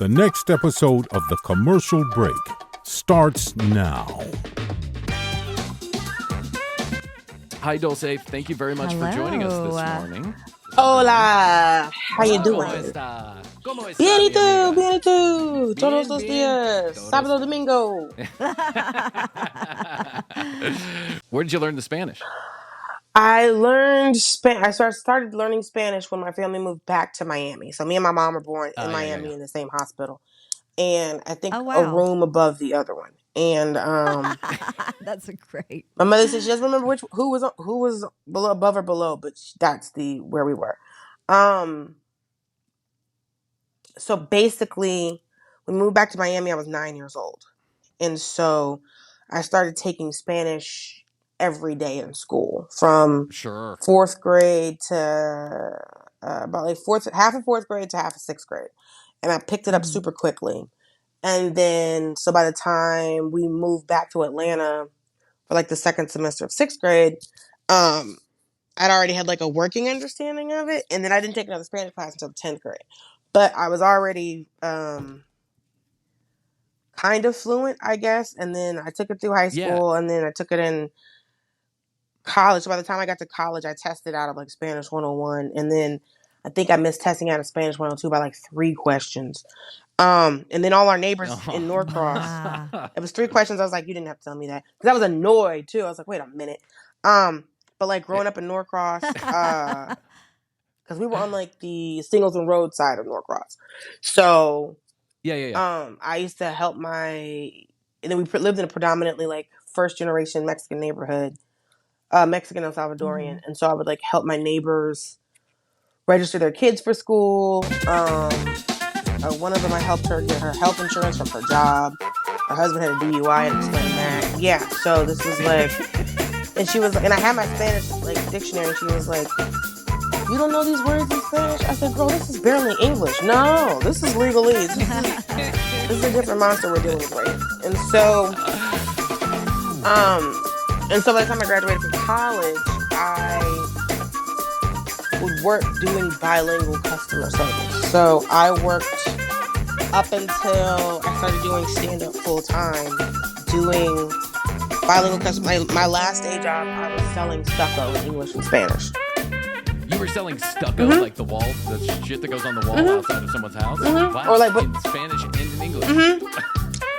The next episode of The Commercial Break starts now. Hi, Dulce. Thank you very much for joining us this morning. Hola, how you doing? ¿Cómo está? ¿Cómo está, Bien y mi tú, amiga? bien y tú. Todos Bien, los bien. días, Todos. sábado, domingo. Where did you learn the Spanish? I learned Spanish. I started learning Spanish when my family moved back to Miami. So me and my mom were born in Miami in the same hospital, and I think a room above the other one. And that's great. My mother said she doesn't remember who was below, above or below, but that's where we were. So basically, we moved back to Miami. I was 9 years old, and so I started taking Spanish every day in school from fourth grade to about like half of fourth grade to half of sixth grade, and I picked it up super quickly. And then, so by the time we moved back to Atlanta for like the second semester of sixth grade, I'd already had like a working understanding of it, and then I didn't take another Spanish class until 10th grade. But I was already kind of fluent, I guess. And then I took it through high school, and then I took it in college. So by the time I got to college, I tested out of like Spanish 101. And then I think I missed testing out of Spanish 102 by like 3 questions. And then all our neighbors in Norcross, it was 3 questions. I was like, you didn't have to tell me that. Because I was annoyed too. I was like, wait a minute. But like growing up in Norcross, because we were on like the Singleton Road side of Norcross. So I used to help and then we lived in a predominantly like first generation Mexican neighborhood, Mexican and Salvadorian. Mm-hmm. And so I would like help my neighbors register their kids for school. One of them, I helped her get her health insurance from her job. Her husband had a DUI and explained that. Yeah, so this was like, and she was, and I had my Spanish like dictionary, and she was like, you don't know these words in Spanish? I said, girl, this is barely English. No, this is legalese. This is a different monster we're dealing with right here. And so by the time I graduated from college, I would work doing bilingual customer service. So I worked up until I started doing stand-up full-time, doing bilingual customer. My last day job, I was selling stucco in English and Spanish. You were selling stucco, like the wall, the shit that goes on the wall outside of someone's house? Wow. Or like in Spanish and in English.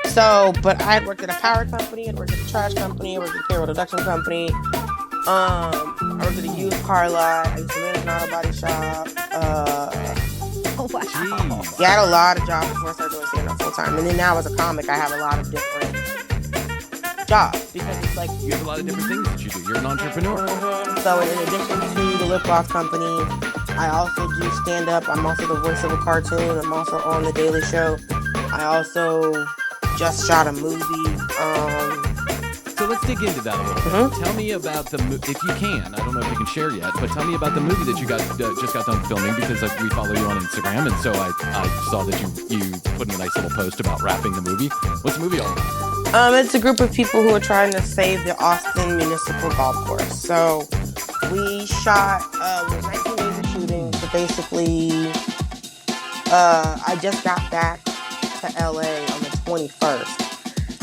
So, but I had worked at a power company, I worked at a trash company, I worked at a payroll deduction company. I worked at a used car lot. I used to manage an auto body shop. Wow. Yeah, I had a lot of jobs before I started doing stand-up full-time. And then now as a comic, I have a lot of different jobs because it's like... You have a lot of different things that you do. You're an entrepreneur. So in addition to the lip gloss company, I also do stand-up. I'm also the voice of a cartoon. I'm also on The Daily Show. I also just shot a movie. So let's dig into that a little bit. Tell me about the movie, if you can. I don't know if you can share yet, but tell me about the movie that you just got done filming, because we follow you on Instagram, and so I saw that you put in a nice little post about wrapping the movie. What's the movie all about? It's a group of people who are trying to save the Austin Municipal Golf Course. So we shot 19 days of shooting. So basically, I just got back to LA on the 21st.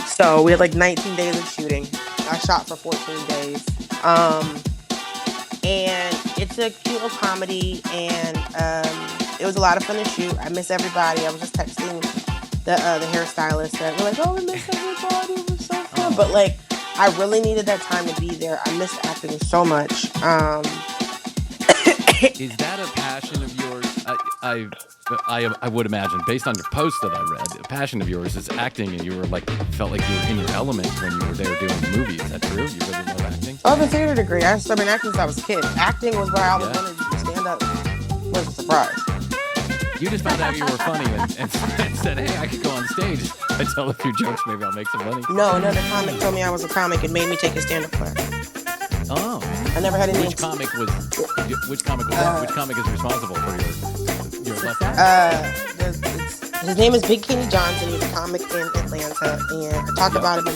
So we had like 19 days of shooting. I shot for 14 days. And it's a cute little comedy, and it was a lot of fun to shoot. I miss everybody. I was just texting the hairstylist that we're like, oh, we miss everybody. It was so fun. But like, I really needed that time to be there. I missed acting so much. Is that a passion of yours? I would imagine, based on your post that I read, a passion of yours is acting, and you were like, felt like you were in your element when you were there doing the movie. Is that true? You really love acting? I have a theater degree. I've been acting since I was a kid. Acting was where I always wanted to do. Stand up was a surprise. You just found out you were funny and said, hey, I could go on stage and tell a few jokes. Maybe I'll make some money. No, another comic told me I was a comic and made me take a stand-up class. Oh. I never had any... Which comic is responsible for your his name is Big Kenny Johnson. He's a comic in Atlanta, and I talk about him in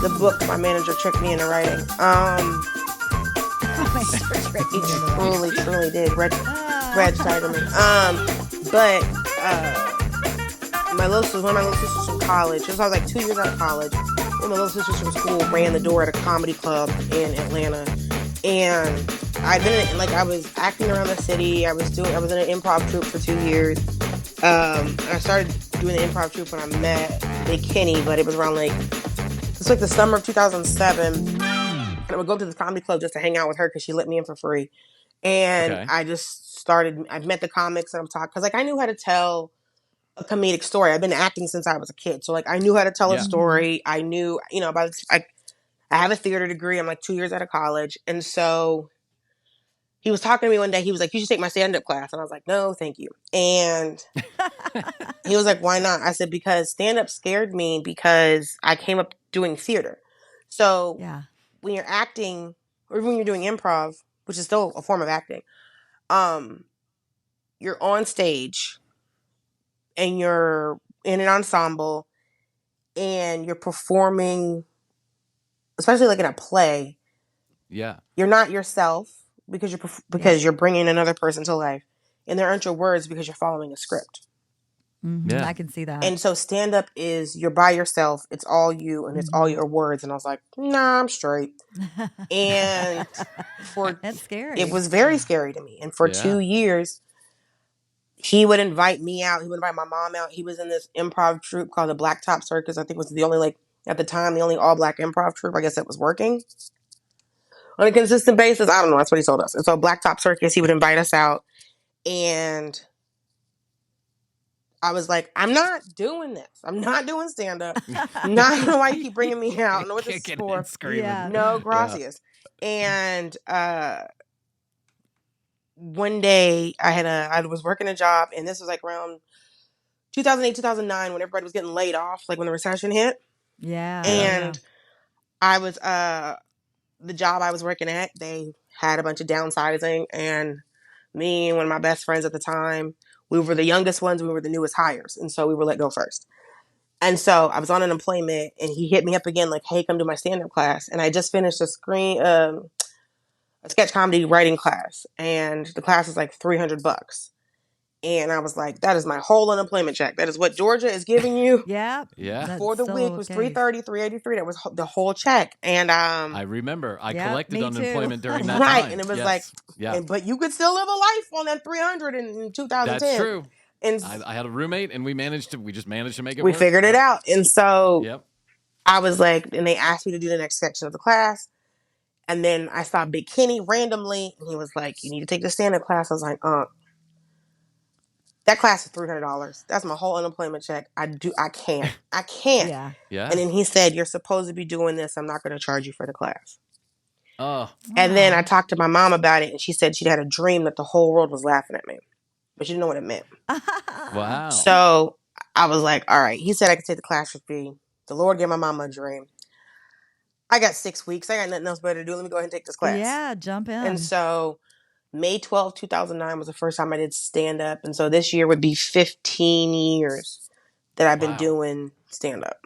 the book my manager tricked me into writing. He truly did. Red started me. one of my little sisters from college. I was like 2 years out of college. One of my little sisters from school ran the door at a comedy club in Atlanta, and I was acting around the city. I was in an improv troupe for 2 years. I started doing the improv troupe when I met Big Kenny, but it was around it's like the summer of 2007. And I would go to this comedy club just to hang out with her because she let me in for free. And I met the comics and I'm talking, because I knew how to tell a comedic story. I've been acting since I was a kid. So I knew how to tell a story. I knew, I have a theater degree. I'm 2 years out of college. And so he was talking to me one day. He was like, "You should take my stand-up class." And I was like, "No, thank you." And he was like, "Why not?" I said, "Because stand-up scared me because I came up doing theater." So when you're acting or when you're doing improv, which is still a form of acting, you're on stage and you're in an ensemble and you're performing, especially in a play. Yeah. You're not yourself because you're bringing another person to life. And there aren't your words because you're following a script. Mm-hmm. Yeah. I can see that. And so stand-up is you're by yourself. It's all you and it's all your words. And I was like, "Nah, I'm straight." And that's scary. It was very scary to me. And for 2 years, he would invite me out. He would invite my mom out. He was in this improv troupe called the Blacktop Circus. I think it was the only, at the time, the only all-black improv troupe, I guess, that was working on a consistent basis. I don't know. That's what he told us. And so Blacktop Circus, he would invite us out. And I was like, "I'm not doing this. I'm not doing stand-up. Not I don't know why you keep bringing me out. I don't know what this is for. No, gracias." And one day I was working a job, and this was around 2008, 2009, when everybody was getting laid off, when the recession hit. Yeah. And I was the job I was working at, they had a bunch of downsizing, and me and one of my best friends at the time, we were the youngest ones, we were the newest hires, and so we were let go first. And so I was on unemployment, and he hit me up again, "Hey, come to my stand-up class." And I just finished a sketch comedy writing class, and the class was $300. And I was like, "That is my whole unemployment check. That is what Georgia is giving you." Yeah. For the week was $330, $383. That was the whole check. And I remember I collected unemployment during that right, time. And it was but you could still live a life on that $300 in 2010. That's true. And I had a roommate, and we just managed to make it work. We figured it out. And so I was and they asked me to do the next section of the class. And then I saw Big Kenny randomly, and he was like, "You need to take the stand-up class." I was like, that class is $300. That's my whole unemployment check. I can't. Yeah. And then he said, "You're supposed to be doing this. I'm not going to charge you for the class." Oh. And then I talked to my mom about it, and she said she'd had a dream that the whole world was laughing at me, but she didn't know what it meant. Wow. So I was like, "All right." He said I could take the class for free. The Lord gave my mama a dream. I got 6 weeks. I got nothing else better to do. Let me go ahead and take this class. Yeah, jump in. And so May 12th, 2009 was the first time I did stand-up. And so this year would be 15 years that I've been doing stand-up.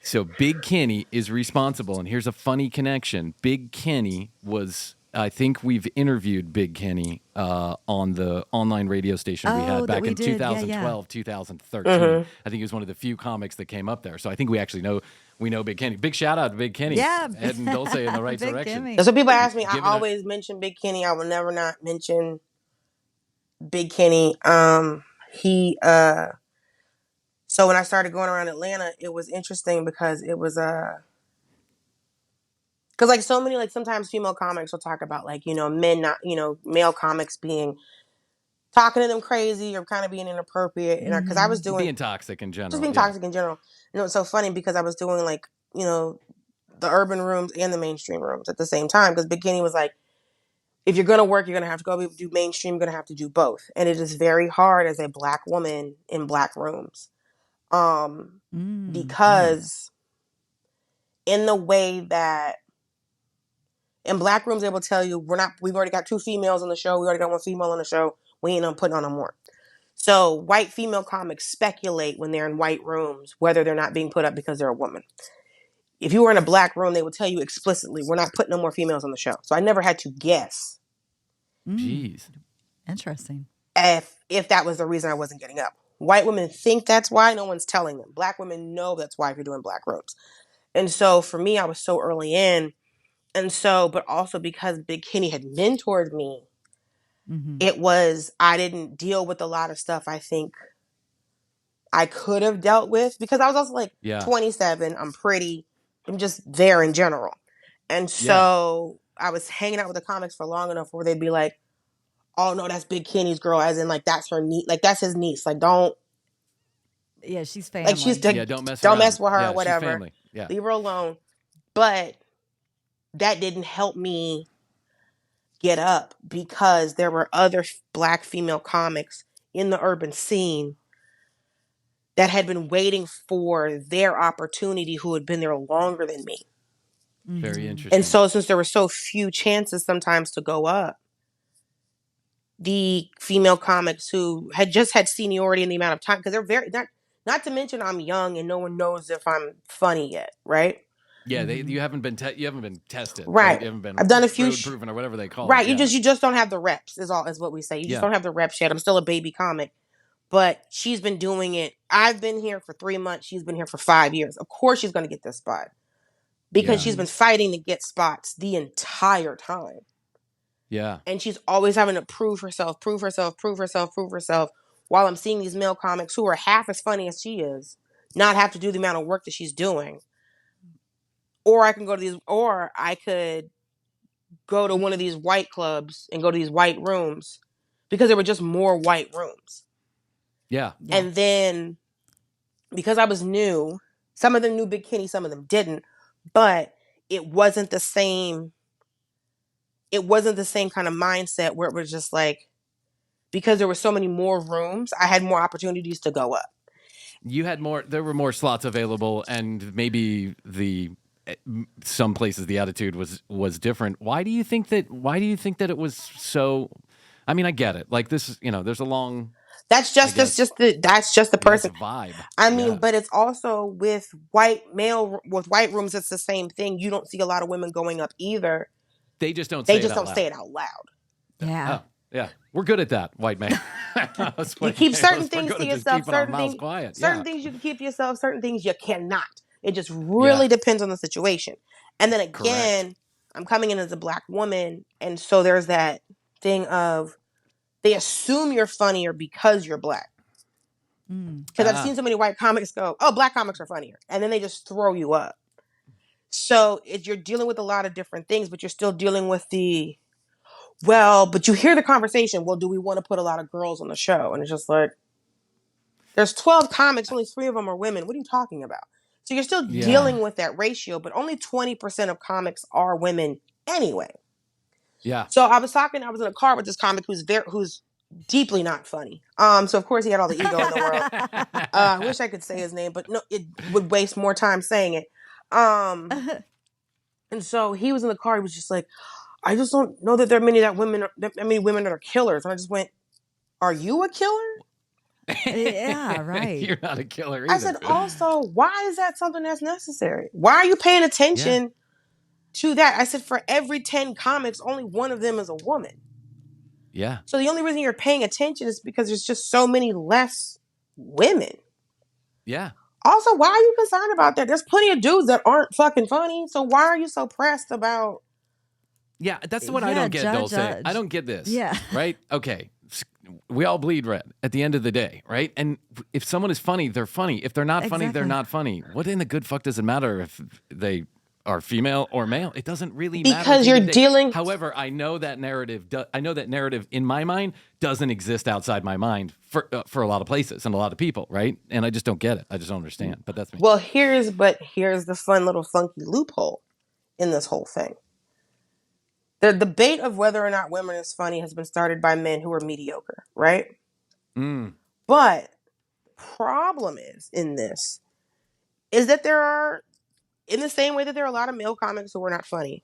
So Big Kenny is responsible. And here's a funny connection. Big Kenny was, I think we've interviewed Big Kenny on the online radio station we had back in 2012, 2013. I think he was one of the few comics that came up there. So I think we actually know Big Kenny. Big shout out to Big Kenny. Yeah. Heading Dulce in the right direction. So people ask me, I always mention Big Kenny. I will never not mention Big Kenny. So when I started going around Atlanta, it was interesting because it was because so many sometimes female comics will talk about men not male comics talking to them crazy or kind of being inappropriate, and because I was doing being toxic in general, just being toxic in general. It's so funny because I was doing the urban rooms and the mainstream rooms at the same time, because Big Kenny was like, "If you're gonna work, you're gonna have to go do mainstream. You're gonna have to do both, and it is very hard as a Black woman in Black rooms." Because in the way that in Black rooms, they will tell you, we've already got 2 females on the show. We already got 1 female on the show. We ain't putting on no more. So white female comics speculate when they're in white rooms, whether they're not being put up because they're a woman. If you were in a Black room, they would tell you explicitly, "We're not putting no more females on the show." So I never had to guess. Jeez. Interesting. If that was the reason I wasn't getting up. White women think that's why. No one's telling them. Black women know that's why if you're doing black rooms. And so for me, I was so early in. And so, but also because Big Kenny had mentored me, it was, I didn't deal with a lot of stuff I think I could have dealt with because I was also like 27. I'm pretty. I'm just there in general. And so I was hanging out with the comics for long enough where they'd be like, oh no, that's Big Kenny's girl, as in like that's her niece, like that's his niece. Like don't. Yeah, she's family. Like she's don't mess with her, yeah, or whatever. She's family. Yeah. Leave her alone. But that didn't help me get up because there were other black female comics in the urban scene that had been waiting for their opportunity who had been there longer than me. Very interesting. And so since there were so few chances sometimes to go up, the female comics who had just had seniority in the amount of time, because they're very, not to mention I'm young and no one knows if I'm funny yet, right? Yeah, you haven't been tested, right? You haven't been I've done a few proven or whatever they call it. Right, you just don't have the reps is what we say. You just don't have the reps yet. I'm still a baby comic, but she's been doing it. I've been here for 3 months. She's been here for 5 years. Of course, she's going to get this spot because she's been fighting to get spots the entire time. Yeah, and she's always having to prove herself. While I'm seeing these male comics who are half as funny as she is, not have to do the amount of work that she's doing. Or I could go to one of these white clubs and go to these white rooms because there were just more white rooms. Yeah. And then because I was new, some of them knew Big Kenny, some of them didn't, but it wasn't the same kind of mindset where it was just like, because there were so many more rooms, I had more opportunities to go up. There were more slots available, and maybe some places the attitude was different. Why do you think that it was so? I mean, I get it. Like this is, there's a long. That's just the person vibe. I mean, but it's also with white rooms. It's the same thing. You don't see a lot of women going up either. They just don't. Say it out loud. Yeah. Oh, yeah. We're good at that, white man. You keep certain things to yourself. Certain things you can keep to yourself. Certain things you cannot. It just really depends on the situation. And then again, I'm coming in as a black woman, and so there's that thing of they assume you're funnier because you're black. Because I've seen so many white comics go, "Oh, black comics are funnier," and then they just throw you up. So you're dealing with a lot of different things, but you're still dealing with but you hear the conversation. Well, do we want to put a lot of girls on the show? And it's just like, there's 12 comics, only 3 of them are women. What are you talking about? So you're still dealing with that ratio, but only 20% of comics are women anyway. Yeah. So I was in a car with this comic who's deeply not funny. So of course he had all the ego in the world. I wish I could say his name, but no, it would waste more time saying it. And so he was in the car. He was just like, I just don't know that there are many women that are killers. And I just went, are you a killer? Yeah, right. You're not a killer either. I said, also, why is that something that's necessary? Why are you paying attention to that? I said, for every 10 comics, only one of them is a woman. Yeah. So the only reason you're paying attention is because there's just so many less women. Yeah. Also, why are you concerned about that? There's plenty of dudes that aren't fucking funny. So why are you so pressed about... Yeah, that's what I don't get, Dulce. I don't get this. Yeah. Right? Okay. We all bleed red at the end of the day, right? And if someone is funny, they're funny. If they're not funny, they're not funny. What in the good fuck does it matter if they are female or male? It doesn't really matter. Because you're dealing... However, I know that narrative in my mind doesn't exist outside my mind for a lot of places and a lot of people, right? And I just don't get it. I just don't understand. But that's me. Well, here's the fun little funky loophole in this whole thing. The debate of whether or not women is funny has been started by men who are mediocre, right? But problem is that there are, in the same way that there are a lot of male comics who are not funny,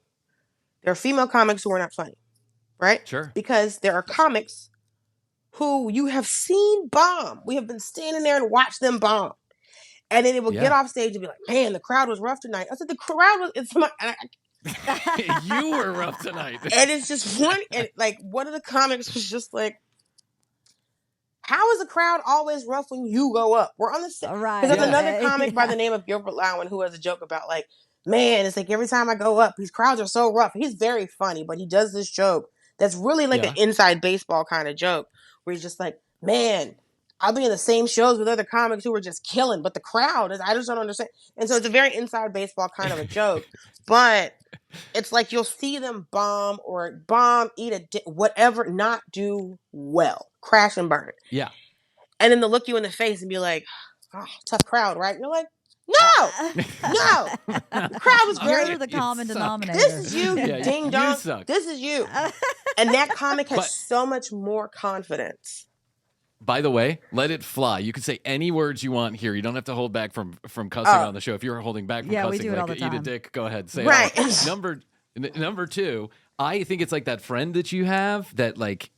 there are female comics who are not funny, right? Sure. Because there are comics who you have seen bomb. We have been standing there and watched them bomb. And then they will get off stage and be like, man, the crowd was rough tonight. I said, the crowd was... You were rough tonight. And it's just one of the comics was just like, how is the crowd always rough when you go up? We're on the same. Right. Because there's another comic by the name of Gilbert Lowen who has a joke about like, man, it's like every time I go up, these crowds are so rough. He's very funny, but he does this joke that's really like an inside baseball kind of joke where he's just like, man, I'll be in the same shows with other comics who are just killing, but the crowd is, I just don't understand. And so it's a very inside baseball kind of a joke, but it's like you'll see them bomb, eat whatever, not do well, crash and burn. Yeah. And then they'll look you in the face and be like, oh, tough crowd, right? You're like, no. The crowd was great. You're the common denominator. This is you, ding dong. This is you. And that comic has so much more confidence. By the way, let it fly. You can say any words you want here. You don't have to hold back from cussing on the show. If you're holding back from cussing, we do it all the time. Eat a dick, go ahead, say it all. Number two, I think it's like that friend that you have that like,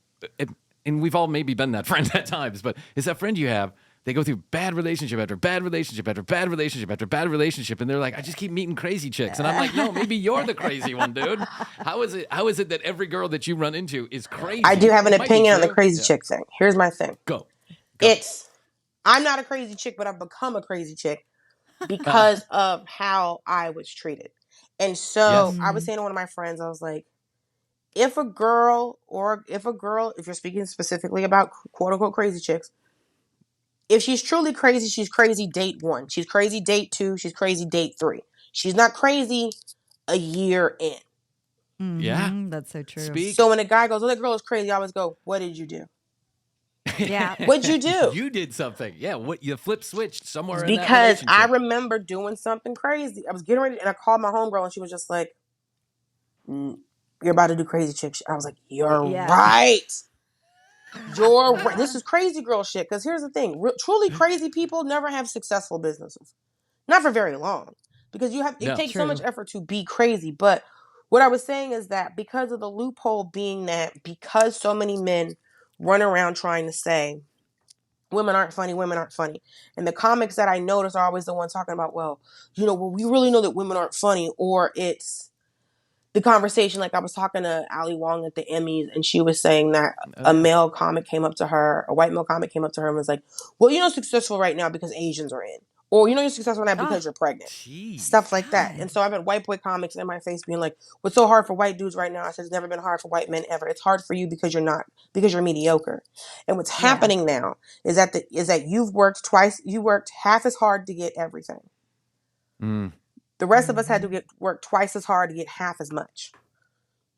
and we've all maybe been that friend at times, but it's that friend you have. They go through bad relationship after bad relationship after bad relationship after bad relationship, and they're like, I just keep meeting crazy chicks. And I'm like, no, maybe you're the crazy one, dude. How is it that every girl that you run into is crazy? I do have an opinion on the crazy chick thing. Here's my thing. Go. I'm not a crazy chick, but I've become a crazy chick because of how I was treated. And so I was saying to one of my friends, I was like, if you're speaking specifically about quote unquote crazy chicks, if she's truly crazy, she's crazy date 1. She's crazy date 2. She's crazy date 3. She's not crazy a year in. Mm-hmm. Yeah. That's so true. So when a guy goes, oh, that girl is crazy, I always go, what did you do? Yeah. What'd you do? You did something. Yeah. What you flip switched somewhere in that because relationship. I remember doing something crazy. I was getting ready and I called my homegirl and she was just like, you're about to do crazy chick shit. I was like, you're right. You're right. This is crazy girl shit. Because here's the thing. Truly crazy people never have successful businesses. Not for very long. Because it takes so much effort to be crazy. But what I was saying is that because of the loophole being that because so many men run around trying to say, women aren't funny, and the comics that I notice are always the ones talking about, well, we really know that women aren't funny, or it's the conversation, like I was talking to Ali Wong at the Emmys, and she was saying that a white male comic came up to her and was like, well, successful right now because Asians are in. Or, you're successful now because you're pregnant. Geez. Stuff like that. And so I've had white boy comics in my face being like, what's so hard for white dudes right now? I said, it's never been hard for white men ever. It's hard for you because you're mediocre. And what's happening now is that you've worked half as hard to get everything. The rest of us had to work twice as hard to get half as much.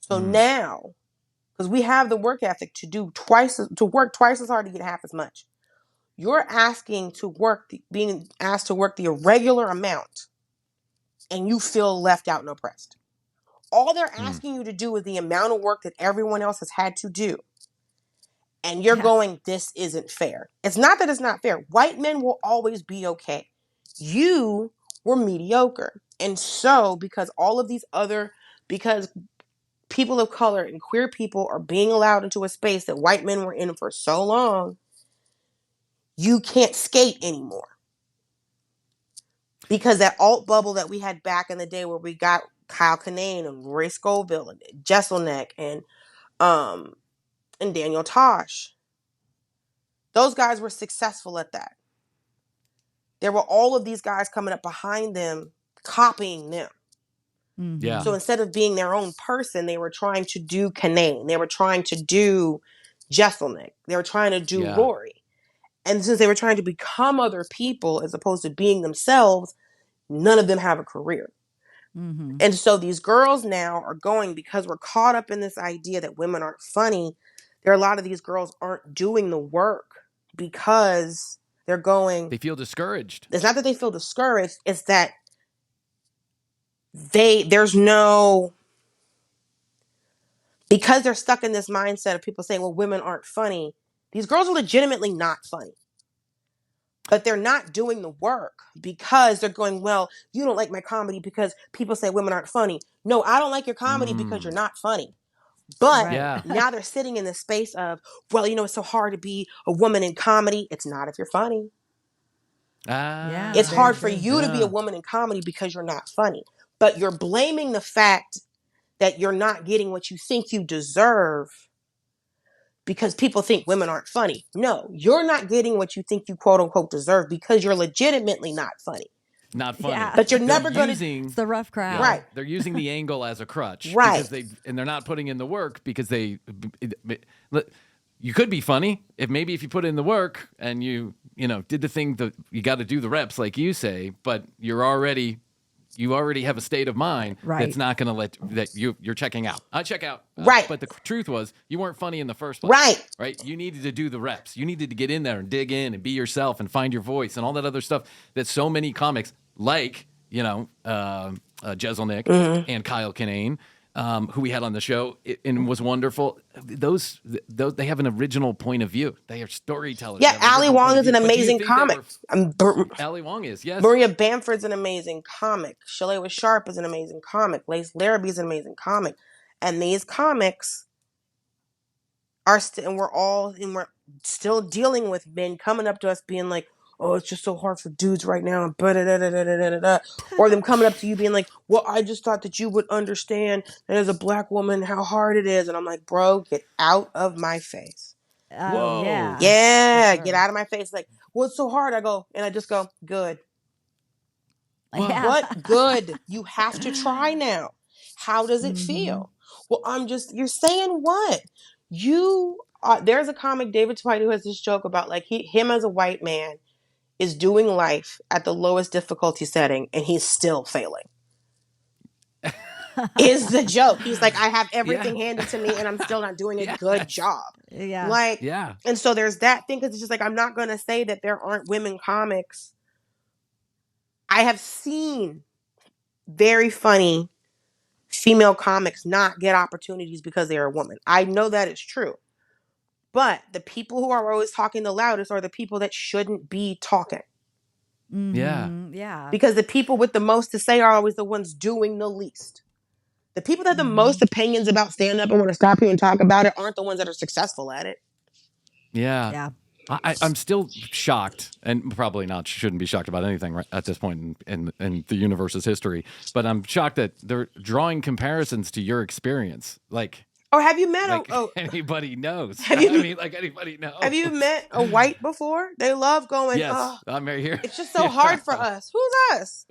So now, because we have the work ethic to work twice as hard to get half as much, you're being asked to work the irregular amount, and you feel left out and oppressed. All they're asking you to do is the amount of work that everyone else has had to do. And you're going, this isn't fair. It's not that it's not fair. White men will always be okay. You were mediocre. And so, because people of color and queer people are being allowed into a space that white men were in for so long, you can't skate anymore. Because that alt bubble that we had back in the day where we got Kyle Kinane and Ray Scoville and Jesselneck and Daniel Tosh, those guys were successful at that. There were all of these guys coming up behind them, copying them. Mm-hmm. Yeah. So instead of being their own person, they were trying to do Kinane. They were trying to do Jesselneck. They were trying to do Rory. And since they were trying to become other people as opposed to being themselves, none of them have a career. Mm-hmm. And so these girls now are going, because we're caught up in this idea that women aren't funny, a lot of these girls aren't doing the work because they're going... They feel discouraged. It's not that they feel discouraged, it's that there's no... Because they're stuck in this mindset of people saying, well, women aren't funny, these girls are legitimately not funny. But they're not doing the work because they're going, well, you don't like my comedy because people say women aren't funny. No, I don't like your comedy because you're not funny. But now they're sitting in this space of, well, it's so hard to be a woman in comedy. It's not if you're funny. It's hard for you to be a woman in comedy because you're not funny. But you're blaming the fact that you're not getting what you think you deserve because people think women aren't funny. No, you're not getting what you think you quote unquote deserve because you're legitimately not funny. Not funny. Yeah. But you're never going to. It's the rough crowd. Right. They're using the angle as a crutch. Right. Because they're not putting in the work because you could be funny if you put in the work and you did the thing that you got to do the reps like you say, but you already have a state of mind that's not going to let that you're checking out. I check out. Right. But the truth was you weren't funny in the first place. Right. Right. You needed to do the reps. You needed to get in there and dig in and be yourself and find your voice and all that other stuff that so many comics like, Jeselnik and Kyle Kinane, who we had on the show and was wonderful. Those they have an original point of view. They are storytellers. Yeah, Ali Wong is an amazing comic. Ali Wong is, yes. Maria Bamford's an amazing comic. Shalewa Sharp is an amazing comic. Lace Larrabee is an amazing comic. And these comics are we're still dealing with men coming up to us being like, oh, it's just so hard for dudes right now. Or them coming up to you being like, well, I just thought that you would understand that as a black woman how hard it is. And I'm like, bro, get out of my face. Whoa. Yeah, Sure. get out of my face. Like, well, it's so hard. I just go, good. Yeah. What good? You have to try now. How does it feel? Well, you're saying what? There's a comic, David Twight, who has this joke about like him as a white man is doing life at the lowest difficulty setting and he's still failing. Is the joke. He's like, I have everything handed to me and I'm still not doing a good job. Yeah. And so there's that thing because it's just like, I'm not going to say that there aren't women comics. I have seen very funny female comics not get opportunities because they're a woman. I know that is true. But the people who are always talking the loudest are the people that shouldn't be talking. Yeah. Because the people with the most to say are always the ones doing the least. The people that have the most opinions about stand-up and want to stop you and talk about it aren't the ones that are successful at it. Yeah. I'm still shocked, and probably shouldn't be shocked about anything right at this point in the universe's history, but I'm shocked that they're drawing comparisons to your experience. Like, oh, have you met anybody knows? Anybody knows. Have you met a white before? They love going, yes, I'm right here. It's just so hard for us. Who's us?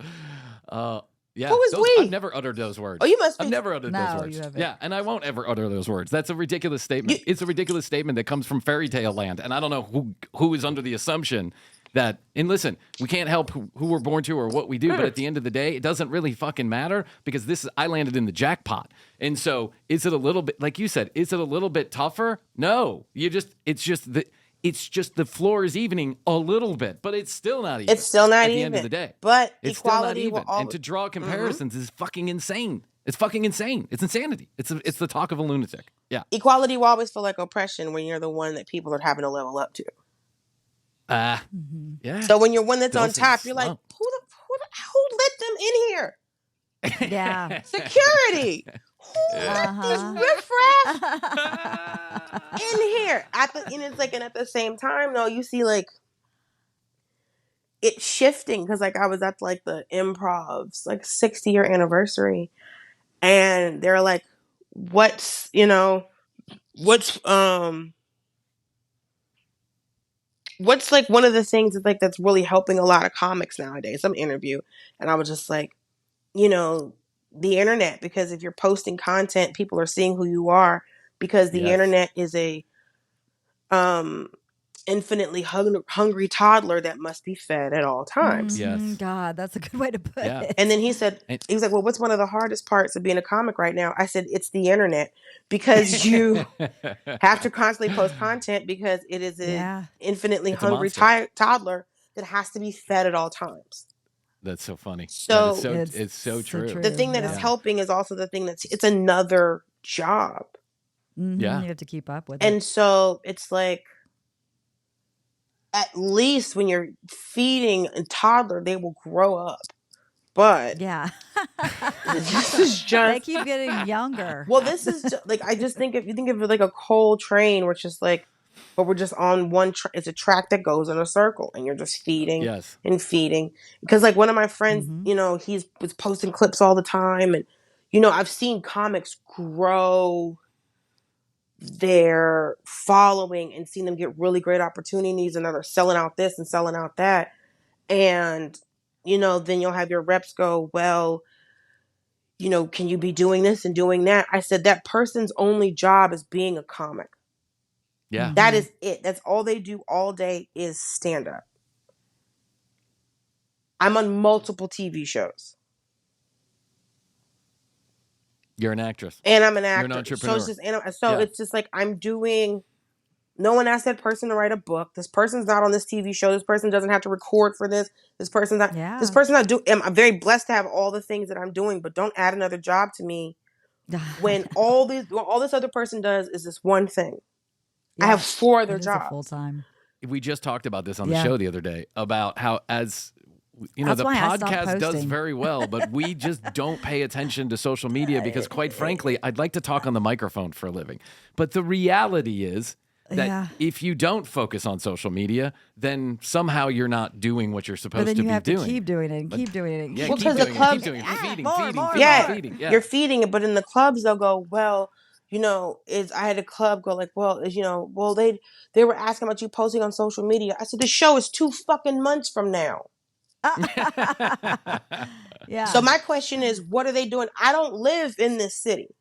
Yeah. Who is we? I've never uttered those words. Oh, you must be. I've never uttered those words. You haven't. Yeah, and I won't ever utter those words. That's a ridiculous statement. It's a ridiculous statement that comes from fairy tale land, and I don't know who is under the assumption that, and listen, we can't help who we're born to or what we do, but at the end of the day, it doesn't really fucking matter because I landed in the jackpot. And so is it a little bit, like you said, is it a little bit tougher? No, it's just the floor is evening a little bit, but it's still not even. It's still not at even. the end of the day. But it's equality still not even. will always. And to draw comparisons is fucking insane. It's fucking insane. It's insanity. It's the talk of a lunatic. Yeah. Equality will always feel like oppression when you're the one that people are having to level up to. Yeah. So when you're one that's Dulce on top, you're like, who let them in here? Yeah. Security. Who let this riffraff in here? And at the same time, though, you see like it shifting because like I was at like the Improv's like 60-year anniversary, and they're like, what's like one of the things that's really helping a lot of comics nowadays? Some interview, and I was just like, the internet, because if you're posting content, people are seeing who you are, because the internet is a infinitely hungry toddler that must be fed at all times. Yes. God, that's a good way to put it. And then he was like, well, what's one of the hardest parts of being a comic right now? I said, it's the internet, because you have to constantly post content because it is an infinitely hungry toddler that has has to be fed at all times. That's so funny. So it's so true. The thing that is helping is also the thing it's another job. Yeah. You have to keep up with it. And so it's like, at least when you're feeding a toddler, they will grow up. But this is just, they keep getting younger. Well, this is just, like, I just think if you think of it like a coal train, where it's just like, but we're just on one it's a track that goes in a circle, and you're just feeding and feeding. Because like one of my friends, he was posting clips all the time, and I've seen comics grow their following and seeing them get really great opportunities, and they're selling out this and selling out that. And, then you'll have your reps go, well, can you be doing this and doing that? I said, that person's only job is being a comic. Yeah. That is it. That's all they do all day is stand up. I'm on multiple TV shows. You're an actress. And I'm an actor. You're an entrepreneur. It's just like I'm doing. No one asked that person to write a book. This person's not on this TV show. This person doesn't have to record for this. This person's not. Yeah. This person's not doing. I'm very blessed to have all the things that I'm doing, but don't add another job to me when all this other person does is this one thing. I have 4 other jobs. Full time. We just talked about this on the show the other day about how That's the why I stopped podcast does posting. very well, but we just don't pay attention to social media because, quite frankly, I'd like to talk on the microphone for a living. But the reality is that if you don't focus on social media, then somehow you're not doing what you're supposed But then to you be have doing. to keep doing it and keep doing it. And Yeah, Well, keep 'cause the doing it, clubs- keep doing it. You're feeding, more, feeding, more, feeding, Yeah, feeding. Yeah. you're feeding it, but in the clubs they'll go, well, I had a club go like, well, they were asking about you posting on social media. I said, the show is 2 fucking months from now. Yeah. So my question is, what are they doing? I don't live in this city.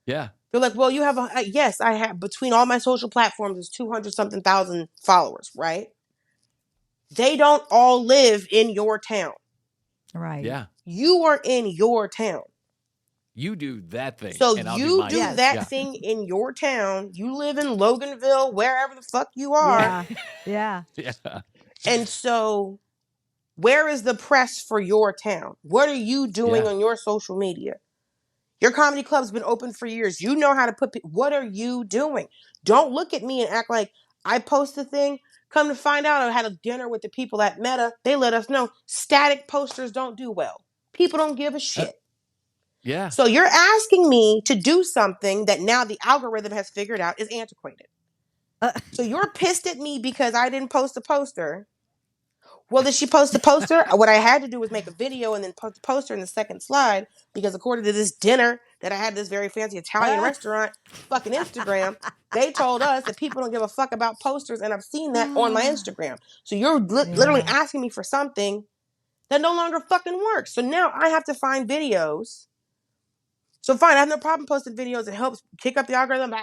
Yeah. They're like, well, you have yes, I have, between all my social platforms, there's 200-something thousand followers, right? They don't all live in your town. Right. Yeah. You are in your town. You do that thing. So and I'll you mine. do Yes. that thing in your town. You live in Loganville, wherever the fuck you are. Yeah. Yeah. And so where is the press for your town? What are you doing on your social media? Your comedy club's been open for years. You know how to what are you doing? Don't look at me and act like I post a thing. Come to find out, I had a dinner with the people at Meta. They let us know static posters don't do well. People don't give a shit. Yeah. So you're asking me to do something that now the algorithm has figured out is antiquated. So you're pissed at me because I didn't post a poster. Well, did she post a poster? What I had to do was make a video and then post a poster in the second slide because according to this dinner that I had at this very fancy Italian restaurant, fucking Instagram, they told us that people don't give a fuck about posters, and I've seen that on my Instagram. So you're literally asking me for something that no longer fucking works. So now I have to find videos. So fine, I have no problem posting videos. It helps kick up the algorithm.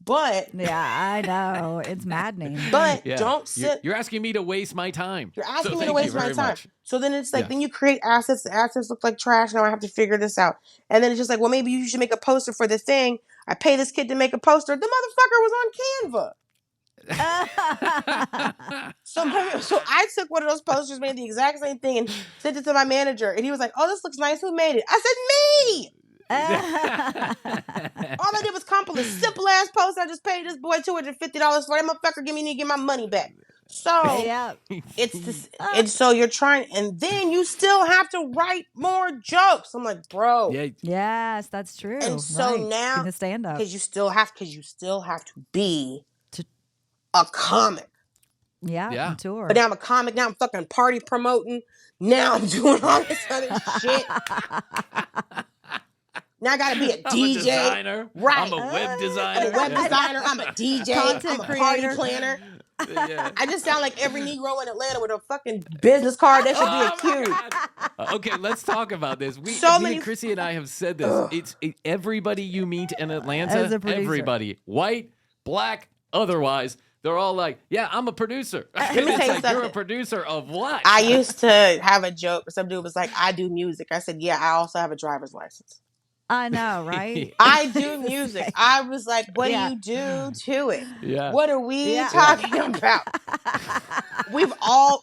But I know. It's maddening. But don't sit. You're asking me to waste my time. You're asking me to waste my time. So then it's like, then you create assets. The assets look like trash. Now I have to figure this out. And then it's just like, well, maybe you should make a poster for this thing. I pay this kid to make a poster. The motherfucker was on Canva. So I took one of those posters, made the exact same thing, and sent it to my manager. And he was like, oh, this looks nice. Who made it? I said, me. All I did was comp a simple ass post. I just paid this boy $250 for that motherfucker. Need to get my money back. So it's this, and so you're trying, and then you still have to write more jokes. I'm like, bro. Yes, that's true. And so now, the stand up, because you still have to be a comic. Yeah. Tour. But now I'm a comic. Now I'm fucking party promoting. Now I'm doing all this other shit. Now I gotta be a DJ. I'm a designer. Right. I'm a web designer. I'm a web designer. I'm a DJ. Content I'm a party creator. planner. I just sound like every Negro in Atlanta with a fucking business card. That should be a queue. Okay, let's talk about this. Krissy and I have said this. It's everybody you meet in Atlanta, everybody, white, black, otherwise, they're all like, yeah, I'm a producer. Let me tell you something. You're a producer of what? I used to have a joke. Some dude was like, I do music. I said, yeah, I also have a driver's license. I know, right? I do music. I was like, what do you do to it? Yeah. What are we talking about? We've all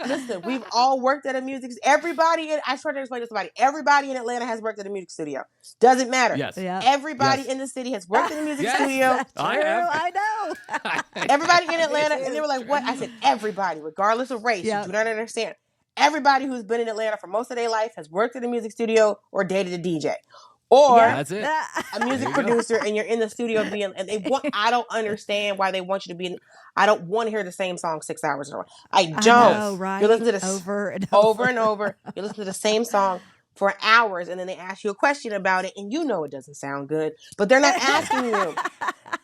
worked at a music. I tried to explain to somebody. Everybody in Atlanta has worked at a music studio. Doesn't matter. Yes. Yeah. Everybody in the city has worked in a music studio. I know. Everybody in Atlanta, and they were like, what? I said, everybody, regardless of race. You do not understand. Everybody who's been in Atlanta for most of their life has worked in a music studio or dated a DJ. Or that's it. A music producer, and you're in the studio I don't understand why they want you to be I don't want to hear the same song 6 hours in a row. I don't. I know, right? You listen to this over and over. You listen to the same song for hours, and then they ask you a question about it, and you know it doesn't sound good, but they're not asking you.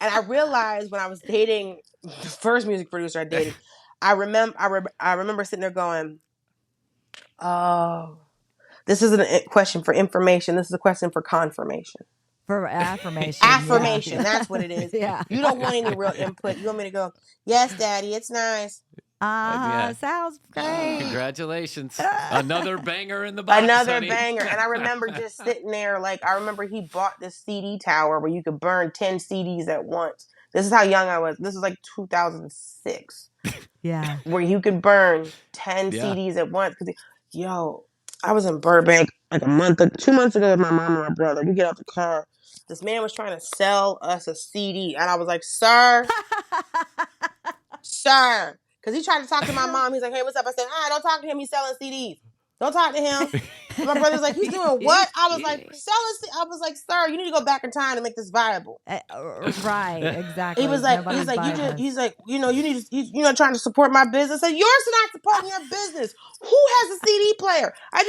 And I realized when I was dating the first music producer I dated, I remember sitting there going, oh, this isn't a question for information. This is a question for confirmation. For affirmation. Affirmation. Yeah. That's what it is. Yeah. You don't want any real input. You want me to go, yes, Daddy, it's nice. Sounds great. Congratulations. Another banger in the box. Another honey. banger. And I remember just sitting there, like, I remember he bought this CD tower where you could burn 10 CDs at once. This is how young I was. This was like 2006. Yeah. Where you could burn 10 CDs at once. Yo, I was in Burbank like 2 months ago with my mom and my brother. We get out the car. This man was trying to sell us a CD. And I was like, sir. Sir. Because he tried to talk to my mom. He's like, hey, what's up? I said, don't talk to him. He's selling CDs. Don't talk to him. And my brother's like, he's doing what? I was like, I was like, sir, you need to go back in time to make this viable. Right, exactly. He was like, you know, you need to, you're not trying to support my business. I said, you're not supporting your business. Who has a CD player? I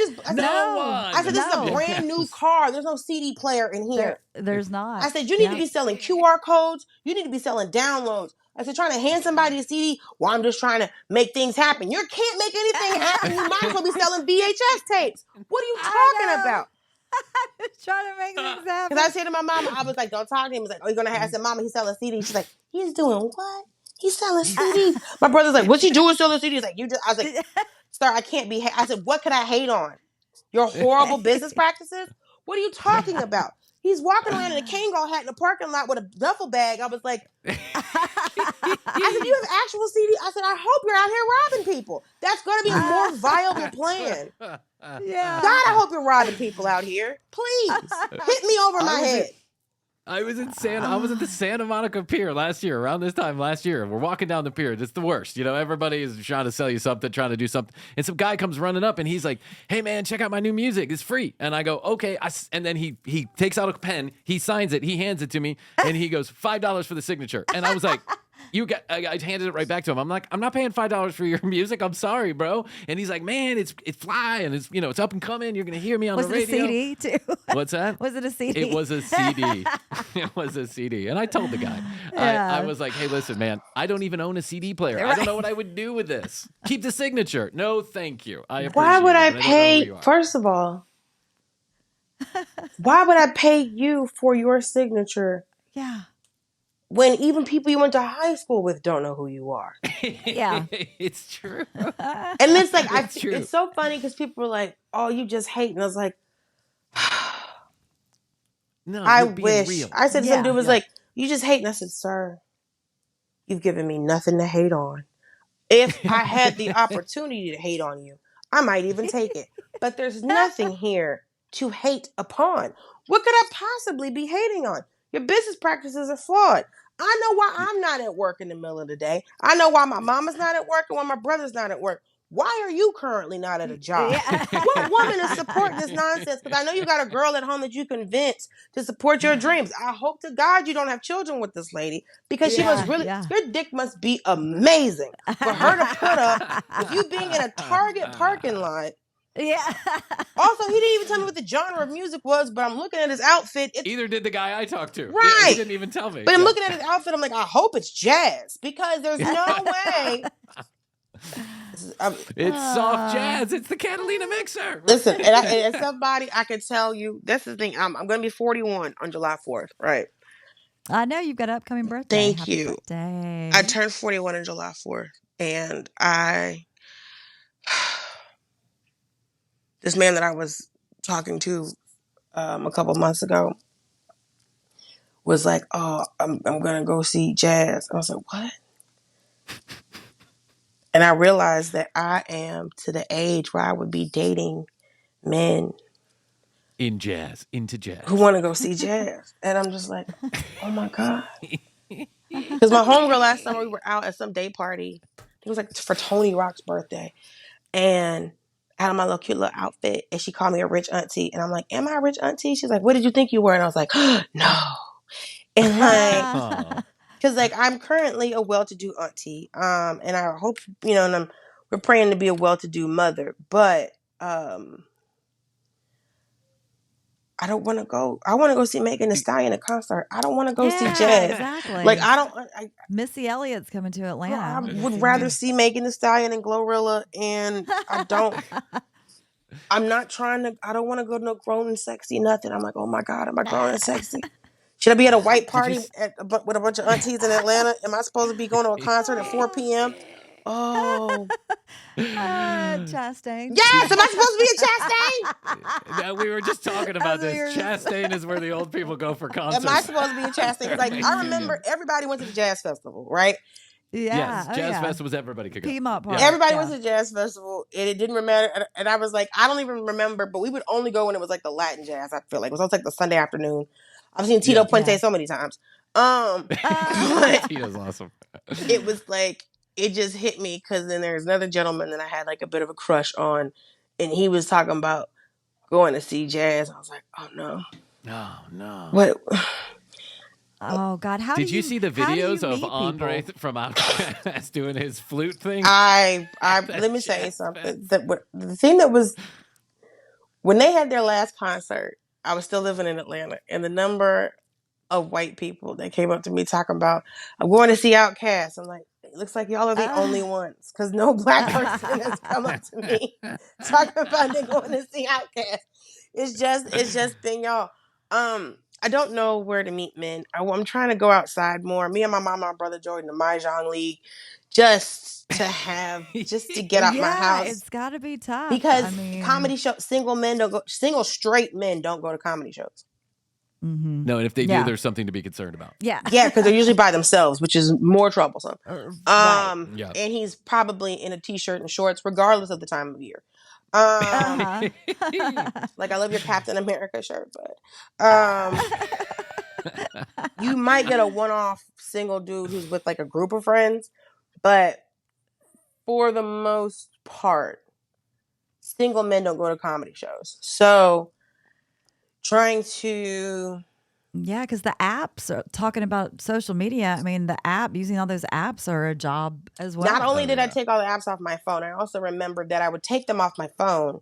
said, this is a brand new car. There's no CD player in here. There's not. I said, you need to be selling QR codes. You need to be selling downloads. I said, trying to hand somebody a CD while I'm just trying to make things happen. You can't make anything happen. You might as well be selling VHS tapes. What are you talking about? I was trying to make things happen. Because I said to my mama, I was like, don't talk to him. He's like, oh, you're going to have, I said, Mama, he's selling CDs. She's like, he's doing what? He's selling CDs. My brother's like, what's he doing selling CDs? Like, I was like, sir, I can't be, I said, what could I hate on? Your horrible business practices? What are you talking about? He's walking around in a Kangol hat in the parking lot with a duffel bag. I was like, I said, you have actual CD? I said, I hope you're out here robbing people. That's going to be a more viable plan. Yeah. God, I hope you're robbing people out here. Please, hit me over my head. I was at the Santa Monica Pier around this time last year. We're walking down the pier. It's the worst. You know, everybody is trying to sell you something, trying to do something. And some guy comes running up and he's like, hey man, check out my new music. It's free. And I go, okay. And then he takes out a pen, he signs it, he hands it to me, and he goes, $5 for the signature. And I was like, I handed it right back to him. I'm like, I'm not paying $5 for your music. I'm sorry, bro. And he's like, man, it's fly and it's up and coming. You're gonna hear me on the radio. Was it a CD too? What's that? Was it a CD? It was a CD. It was a CD. And I told the guy, I was like, hey, listen, man, I don't even own a CD player. Right. I don't know what I would do with this. Keep the signature. No, thank you. Why would I pay? First of all, why would I pay you for your signature? Yeah. When even people you went to high school with don't know who you are. Yeah. It's true. And it's like, it's so funny because people were like, oh, you just hate. And I was like, no, I wish. Real. I said to some dude was like, you just hate. And I said, sir, you've given me nothing to hate on. If I had the opportunity to hate on you, I might even take it. But there's nothing here to hate upon. What could I possibly be hating on? Your business practices are flawed. I know why I'm not at work in the middle of the day. I know why my mama's not at work and why my brother's not at work. Why are you currently not at a job? Yeah. What woman is supporting this nonsense? Because I know you got a girl at home that you convince to support your dreams. I hope to God you don't have children with this lady because she must really, your dick must be amazing for her to put up with you being in a Target parking lot. Yeah. Also, he didn't even tell me what the genre of music was, but I'm looking at his outfit. Either did the guy I talked to. Right. Yeah, he didn't even tell me. But I'm looking at his outfit, I'm like, I hope it's jazz because there's no way. It's soft jazz. It's the Catalina mixer. Listen, and somebody I could tell you, that's the thing. I'm going to be 41 on July 4th, right? I know you've got an upcoming birthday. Thank you. Birthday. I turned 41 on July 4th, and this man that I was talking to a couple months ago was like, oh, I'm going to go see jazz. And I was like, what? And I realized that I am to the age where I would be dating men into jazz, who want to go see jazz. And I'm just like, oh my God. Because my homegirl last summer, we were out at some day party. It was like for Tony Rock's birthday. And I had my little cute little outfit, and she called me a rich auntie. And I'm like, am I a rich auntie? She's like, what did you think you were? And I was like, no. And like, because like I'm currently a well-to-do auntie, and I hope and we're praying to be a well-to-do mother. But I I don't want to go. I want to go see Megan Thee Stallion at concert. I don't want to go see Jazz. Exactly. Like, I don't. Missy Elliott's coming to Atlanta. I would rather see Megan Thee Stallion and Glorilla, and I don't. I'm not trying to. I don't want to go to no grown and sexy nothing. I'm like, oh my God, am I grown and sexy? Should I be at a white party with a bunch of aunties in Atlanta? Am I supposed to be going to a concert at 4 p.m.? Oh. Chastain. Yes, am I supposed to be a Chastain? We were just talking about this. Chastain is where the old people go for concerts. Am I supposed to be a Chastain? Like, I remember everybody went to the jazz festival, right? Yeah. Yes, jazz festivals, everybody could go. Piedmont Park. Everybody went to the jazz festival, and it didn't matter. And I was like, I don't even remember, but we would only go when it was like the Latin jazz, I feel like. It was always like the Sunday afternoon. I've seen Tito Puente so many times. But Tito's awesome. It was like, it just hit me because then there's another gentleman that I had like a bit of a crush on, and he was talking about going to see jazz. I was like, oh no. No. What? Oh God! Did you see the videos of Andre from Outcast doing his flute thing? Let me say something. The thing that was when they had their last concert, I was still living in Atlanta, and the number of white people that came up to me talking about, I'm going to see Outkast. I'm like, it looks like y'all are the only ones, because no black person has come up to me talking about they going to see Outkast. It's just been y'all. I don't know where to meet men. I'm trying to go outside more. Me and my mom and my brother Jordan, the Mahjong League, just to get out my house. It's got to be tough because comedy shows, single straight men don't go to comedy shows. Mm-hmm. No, and if they do, there's something to be concerned about. Yeah, because they're usually by themselves, which is more troublesome. Right. And he's probably in a t-shirt and shorts, regardless of the time of year. Like, I love your Captain America shirt, but you might get a one-off single dude who's with like a group of friends, but for the most part, single men don't go to comedy shows. So trying to... Yeah, because the apps are talking about social media. I mean, using all those apps are a job as well. Not only did I take all the apps off my phone, I also remembered that I would take them off my phone,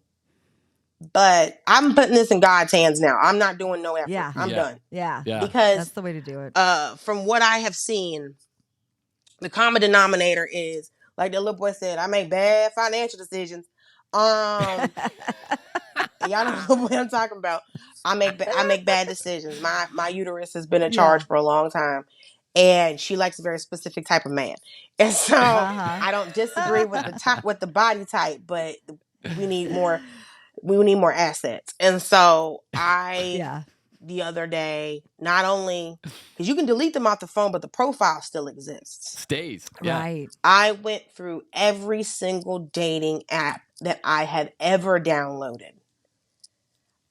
but I'm putting this in God's hands now. I'm not doing no effort. I'm done. Yeah. Because that's the way to do it. From what I have seen, the common denominator is, like the little boy said, I make bad financial decisions. Y'all know what I'm talking about. I make bad decisions. My uterus has been in charge for a long time, and she likes a very specific type of man. And so I don't disagree with the body type, but we need more. We need more assets. And so the other day, not only because you can delete them off the phone, but the profile still exists. Stays. Right. I went through every single dating app that I had ever downloaded.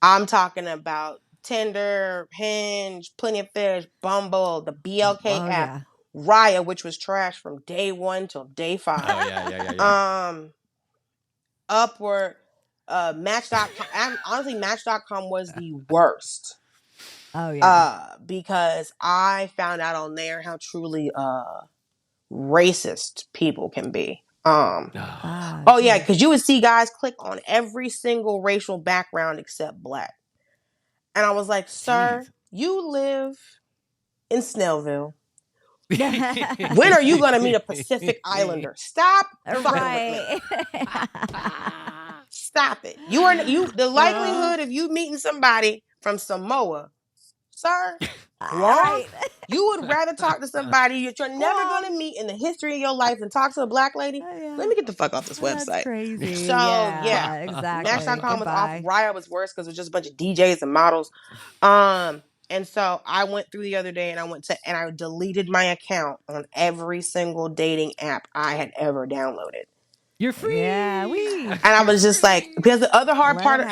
I'm talking about Tinder, Hinge, Plenty of Fish, Bumble, the BLK app, Raya, which was trash from day 1 till day 5. Oh, yeah. Upward, Match.com. Honestly, Match.com was the worst. Oh, yeah. Because I found out on there how truly racist people can be. Because you would see guys click on every single racial background except black. And I was like, sir, you live in Snellville. When are you going to meet a Pacific Islander? Stop fucking with me. Stop it. The likelihood of you meeting somebody from Samoa, sir, wrong. You would rather talk to somebody that you're never going to meet in the history of your life than talk to a black lady? Let me get the fuck off this website. That's crazy. So, exactly. Match.com was awful. Raya was worse because it was just a bunch of DJs and models. And so I went through the other day and I deleted my account on every single dating app I had ever downloaded. You're free. Yeah, and I was just like, because the other hard part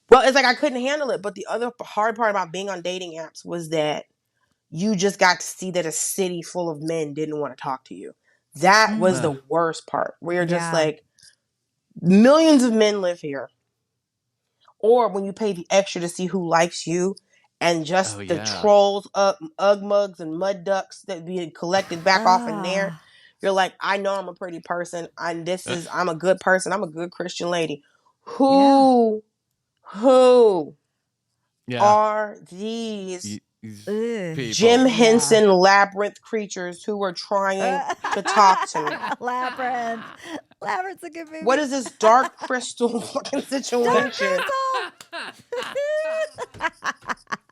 well, it's like I couldn't handle it. But the other hard part about being on dating apps was that you just got to see that a city full of men didn't want to talk to you. That was the worst part. Where you're just like, millions of men live here. Or when you pay the extra to see who likes you, and just the trolls, ugmugs, and mud ducks that be collected back off in there. You're like, I know I'm a pretty person. I'm a good person. I'm a good Christian lady. Who are these People. Jim Henson labyrinth creatures who were trying to talk to me. Labyrinth. Labyrinth's a good movie. What is this dark crystal fucking situation?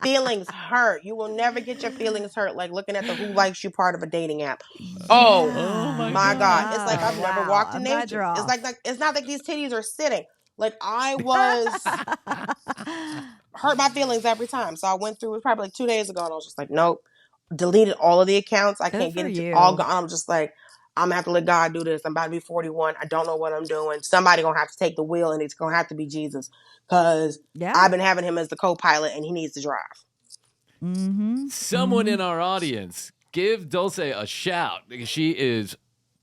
Feelings hurt. You will never get your feelings hurt like looking at the Who Likes You part of a dating app. Oh my God. It's like I've never walked in nature. It's like it's not like these titties are sitting. Like I was hurt my feelings every time. So I went through it probably like 2 days ago and I was just like, nope. Deleted all of the accounts. I can't get into all gone. I'm just like, I'm gonna have to let God do this. I'm about to be 41. I don't know what I'm doing. Somebody gonna have to take the wheel, and it's gonna have to be Jesus, because I've been having him as the co-pilot, and he needs to drive. Someone in our audience, give Dulce a shout, because she is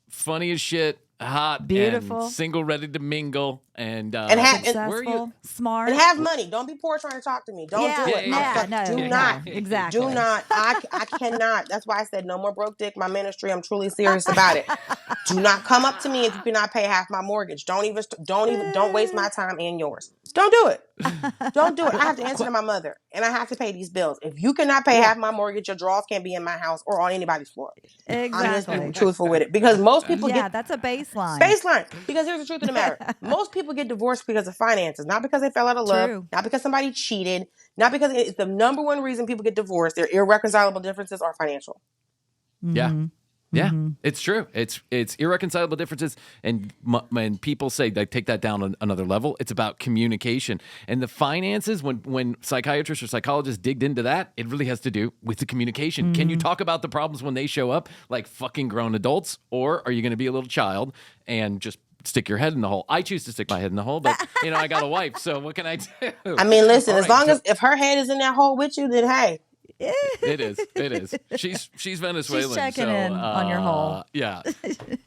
funny as shit, hot, beautiful, and single, ready to mingle, and successful, smart, and have money. Don't be poor trying to talk to me. Don't do it. Do not. Exactly. Do not. I cannot. That's why I said no more broke dick. My ministry. I'm truly serious about it. Do not come up to me if you cannot pay half my mortgage. Don't waste my time and yours. Don't do it. Don't do it. I have to answer to my mother, and I have to pay these bills. If you cannot pay half my mortgage, your drawers can't be in my house or on anybody's floor. Exactly. I'm just being truthful with it, because most people that's a baseline. Because here's the truth of the matter: most people get divorced because of finances, not because they fell out of love, not because somebody cheated, not because it's the number one reason people get divorced. Their irreconcilable differences are financial. Yeah, it's true. It's irreconcilable differences, and people say they take that down another level. It's about communication and the finances. When psychiatrists or psychologists digged into that, it really has to do with the communication. Can you talk about the problems when they show up, like fucking grown adults, or are you going to be a little child and just stick your head in the hole? I choose to stick my head in the hole, but I got a wife, so what can I do? I mean, listen, as long as if her head is in that hole with you, then hey. It is. She's Venezuelan. She's checking in on your hole. Yeah.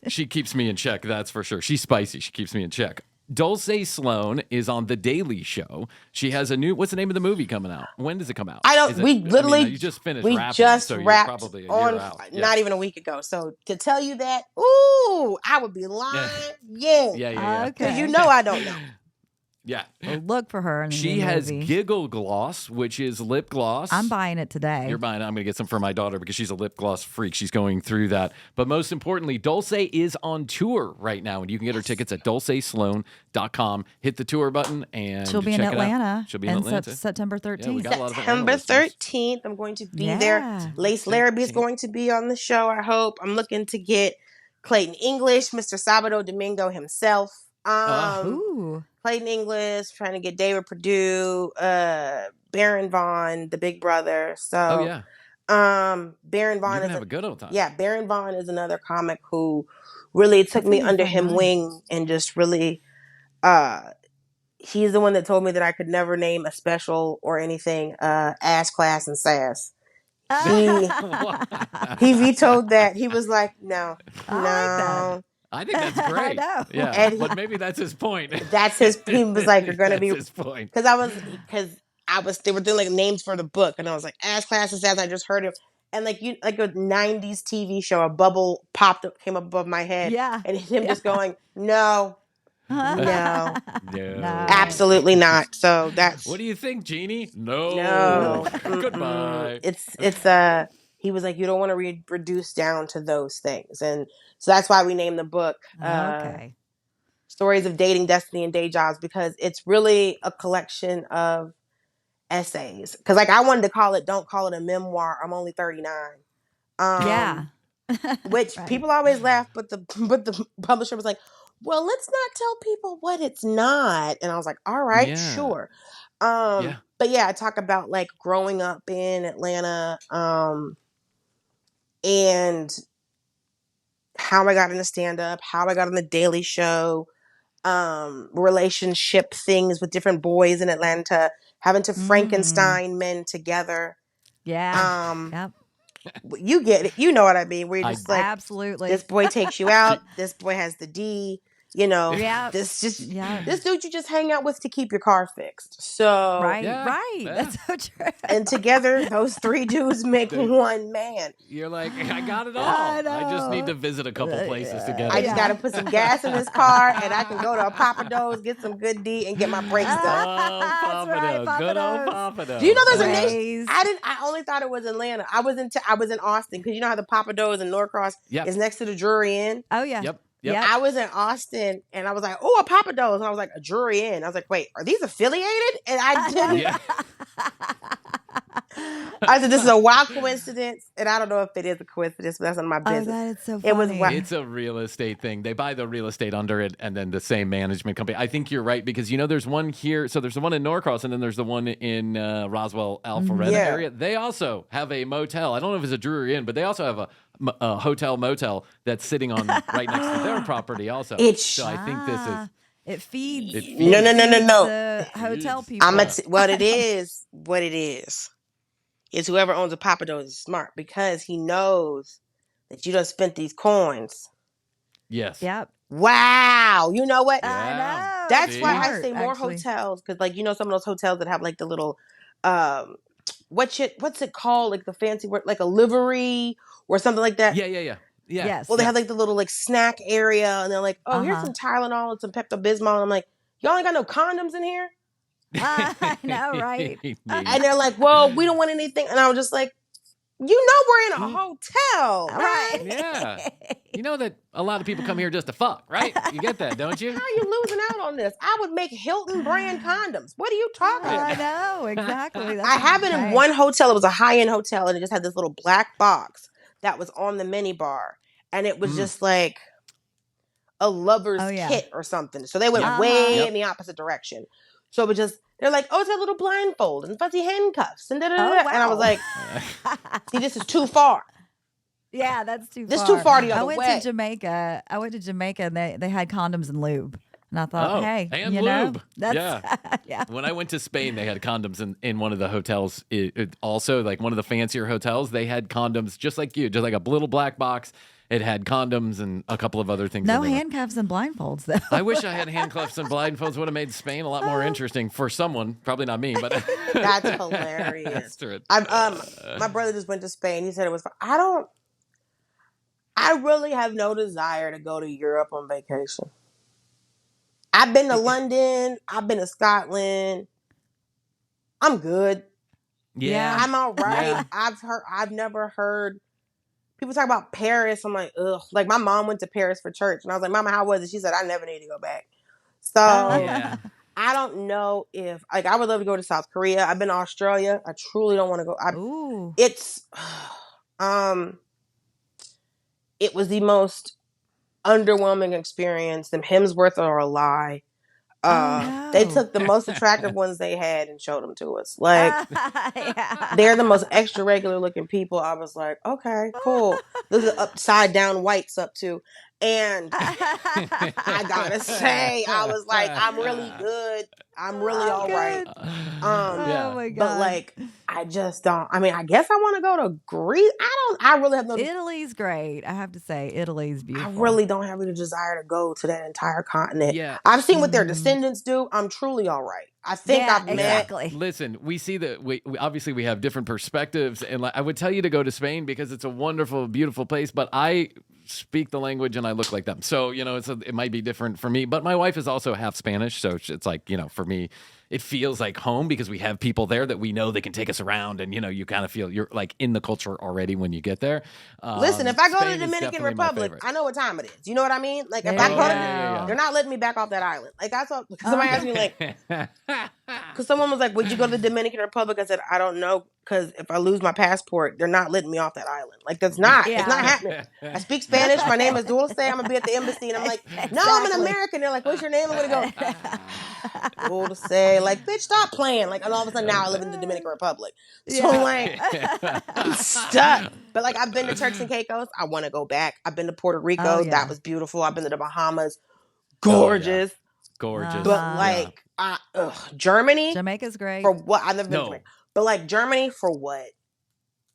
She keeps me in check, that's for sure. She's spicy. She keeps me in check. Dulce Sloan is on The Daily Show. She has a new, what's the name of the movie coming out? When does it come out? You just finished we rapping, just so wrapped you're probably a on year out. not even a week ago. So to tell you that, I would be lying. Yeah. Okay. Because I don't know. Yeah. Well, look for her in the She new has movie. Giggle Gloss, which is lip gloss. I'm buying it today. You're buying it. I'm going to get some for my daughter because she's a lip gloss freak. She's going through that. But most importantly, Dulce is on tour right now, and you can get her tickets at dulcesloan.com. Hit the tour button, and she'll be in Atlanta. She'll be in Atlanta. September 13th. Yeah, we got a lot of September 13th. I'm going to be there. Lace Larrabee is going to be on the show, I hope. I'm looking to get Clayton English, Mr. Sábado Domingo himself. Clayton English, trying to get David Perdue, Baron Vaughn, the big brother. So, Baron Vaughn is have a good old time. Yeah, Baron Vaughn is another comic who really took me under his wing and just really, he's the one that told me that I could never name a special or anything, ass, class, and sass. He vetoed that. He was like, no. I think that's great. I know. Yeah, but maybe that's his point. He was like, you're going to be. That's his point. Because they were doing like names for the book, and I was like, ass, class, and sass. I just heard it. And like a 90s TV show, a bubble came up above my head. Yeah. And him just going, no. No. No. Absolutely not. So that's. What do you think, Jeannie? No. Goodbye. He was like, you don't want to reduce down to those things. And so that's why we named the book Stories of Dating, Destiny, and Day Jobs, because it's really a collection of essays. Because like I wanted to don't call it a memoir. I'm only 39. Which people always laugh, but the publisher was like, well, let's not tell people what it's not. And I was like, all right, sure. But yeah, I talk about like growing up in Atlanta, and how I got into stand-up, how I got on the Daily Show, relationship things with different boys in Atlanta, having to Frankenstein men together. Yeah. You get it. You know what I mean. Where you're just like, absolutely. This boy takes you out. This boy has the D. Yeah. this dude you just hang out with to keep your car fixed. So right. That's so true. And together, those three dudes make one man. You're like, I got it all. I know. I just need to visit a couple places together. I just got to put some gas in this car, and I can go to a Papa Do's, get some good D, and get my brakes done. Papa right, Do's. Good old Papa Do's. Do you know there's a nation? I only thought it was Atlanta. I was in Austin, because you know how the Papa Do's in Norcross is next to the Drury Inn. Oh yeah. Yep. I was in Austin, and I was like, "Oh, a Papa Do's," and I was like, "A Drury Inn." I was like, "Wait, are these affiliated?" And I didn't. Yeah. I said, "This is a wild coincidence," and I don't know if it is a coincidence, but that's none of my business. Oh, that is so funny. It's a real estate thing. They buy the real estate under it, and then the same management company. I think you're right, because there's one here. So there's the one in Norcross, and then there's the one in Roswell, Alpharetta area. They also have a motel. I don't know if it's a Drury Inn, but they also have a hotel motel that's sitting on right next to their property also. So I think this is. It feeds. No. The hotel people. What it is whoever owns a Papa Do's is smart, because he knows that you done spent these coins. Yes. Yep. Wow. You know what? I know. That's why I say more hotels, because some of those hotels that have like the little what's it called? Like the fancy word, like a livery or something like that. Yeah. Yes. Well, they have like the little like snack area, and they're like, "Oh, here's some Tylenol and some Pepto-Bismol." And I'm like, "Y'all ain't got no condoms in here?" I know, right? And they're like, "Well, we don't want anything." And I was just like, we're in a hotel, right? Yeah. You know that a lot of people come here just to fuck, right? You get that, don't you? How are you losing out on this? I would make Hilton brand condoms. What are you talking about? I know, exactly. I have it in one hotel. It was a high-end hotel, and it just had this little black box that was on the mini bar, and it was just like a lover's kit or something. So they went way in the opposite direction. So it was just, they're like, "Oh, it's got a little blindfold and fuzzy handcuffs and da-da-da-da." Oh, wow. And I was like, "See, this is too far." Yeah, that's too far. This is too far the other way. I went to Jamaica, and they had condoms and lube. And I thought, hey, and lube. Yeah. When I went to Spain, they had condoms in one of the hotels. Also, like one of the fancier hotels, they had condoms just like you, just like a little black box. It had condoms and a couple of other things. No handcuffs and blindfolds, though. I wish I had handcuffs and blindfolds. Would have made Spain a lot more interesting for someone. Probably not me, but that's hilarious. My brother just went to Spain. He said it was fun. I really have no desire to go to Europe on vacation. I've been to London. I've been to Scotland. I'm good. Yeah. I'm all right. Yeah. I've never heard people talk about Paris. I'm like, ugh. Like, my mom went to Paris for church, and I was like, "Mama, how was it?" She said, "I never need to go back." So I don't know if, like, I would love to go to South Korea. I've been to Australia. I truly don't want to go. It was the most underwhelming experience. The Hemsworth are a lie. They took the most attractive ones they had and showed them to us. Like, they're the most extra regular looking people. I was like, okay, cool. Those are upside down whites up too. And I gotta say, I was like, I'm really good. I'm really all right. Oh my God. But like, I just don't. I mean, I guess I want to go to Greece. I really have no. Italy's great. I have to say, Italy's beautiful. I really don't have any desire to go to that entire continent. Yeah. I've seen what their descendants do. I'm truly all right. I think I've met. Listen, we see that we obviously we have different perspectives, and like, I would tell you to go to Spain because it's a wonderful, beautiful place. But I speak the language and I look like them, so it might be different for me. But my wife is also half Spanish, so it's like for me, it feels like home because we have people there that we know they can take us around, and you kind of feel you're like in the culture already when you get there. Listen, if I go to the Dominican Republic, I know what time it is. You know what I mean? Like, if I go to, they're not letting me back off that island. Like, that's all. Somebody asked me, like, because someone was like, "Would you go to the Dominican Republic?" I said, "I don't know, because if I lose my passport, they're not letting me off that island. Like, that's not. It's not happening. I speak Spanish. My name is Dulce. I'm gonna be at the embassy, and I'm like, "No, I'm an American." They're like, "What's your name?" I'm gonna go, Dulce. Like, bitch, stop playing. Like, and all of a sudden now I live in the Dominican Republic. So like, I'm stuck. But like, I've been to Turks and Caicos. I want to go back. I've been to Puerto Rico. That was beautiful. I've been to the Bahamas. Gorgeous. Gorgeous. But like, Germany. Jamaica's great. For what? I've never been to Jamaica. But like, Germany for what?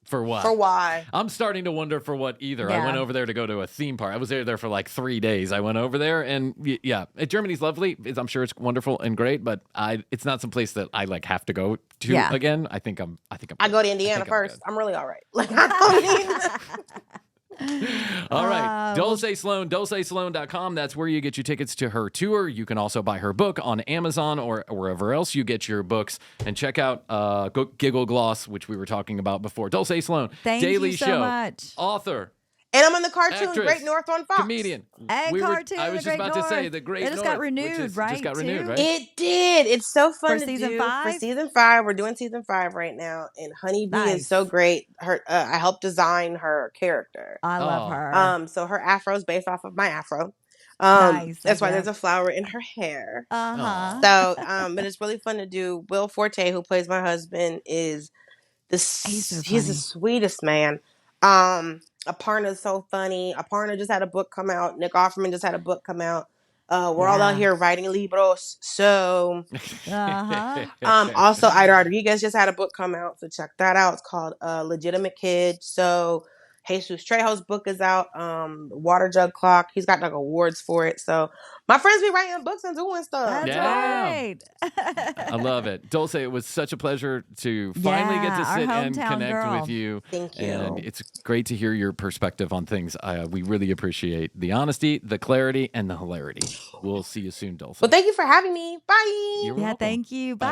For what? For why? I'm starting to wonder for what either. I Yeah. went over there to go to a theme park. I was there for like 3 days. I went over there, and yeah, Germany's lovely. I'm sure it's wonderful and great, but it's not some place that I like have to go to again. I think I'm. I go to Indiana first. I'm really all right. Like I don't need. All right. Dulce Sloan, dulcesloan.com. That's where you get your tickets to her tour. You can also buy her book on Amazon or wherever else you get your books. And check out Giggle Gloss, which we were talking about before. Dulce Sloan, Thank Daily you so Show, much. author, And I'm in the cartoon actress, Great North on Fox. comedian. Hey, cartoon, I was just about to say the Great It just North, got renewed, right? Just got renewed, too? right? It did. It's so fun For to season do. 5? For season 5, we're doing season 5 right now, and Honeybee Nice. is so great. Her, I helped design her character. I love her. So her afro is based off of my afro. Nice. That's why there's a flower in her hair. Uh-huh. So, but it's really fun to do. Will Forte, who plays my husband, is so he's the sweetest man. Aparna's so funny. Aparna just had a book come out. Nick Offerman just had a book come out. We're all out here writing libros. So, also Ida Rodriguez just had a book come out. So check that out. It's called Legitimate Kid. So Jesus Trejo's book is out. Water Jug Clock. He's got like awards for it. So my friends be writing books and doing stuff. That's right. I love it. Dulce, it was such a pleasure to finally get to sit and connect girl. with you. Thank you. And it's great to hear your perspective on things. We really appreciate the honesty, the clarity, and the hilarity. We'll see you soon, Dulce. Well, thank you for having me. Bye. You're Yeah, welcome. thank you. Bye.